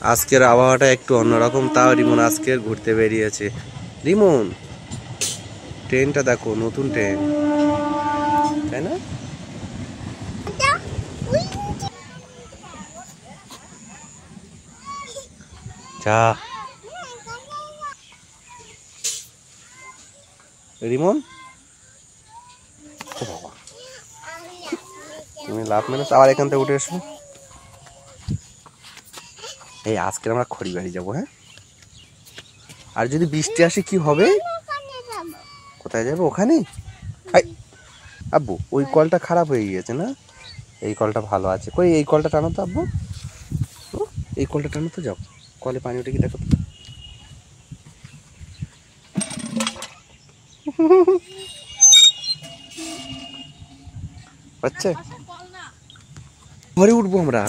আজকের আবহাওয়াটা একটু অন্যরকম, তাও রিমন আজকে ঘুরতে বেরিয়েছে। রিমন, ট্রেনটা দেখো, নতুন ট্রেন, তাই না? যা রিমন, ও বাবা, তুমি লাভ মেরেছো, আবার এখান থেকে উঠে এসো। এই আজকে আমরা খড়িবাড়ি যাবো, হ্যাঁ? আর যদি বৃষ্টি আসে কি হবে? কোথায় যাবে? ওখানে? আব্বু, ওই কলটা খারাপ হয়ে গিয়েছে না, এই কলটা ভালো আছে। কই এই কলটা টানো তো আব্বু, এই কলটা টানো তো, যাও কলে পানি উঠে কি দেখো তো। আচ্ছা, ঘরে উঠবো আমরা।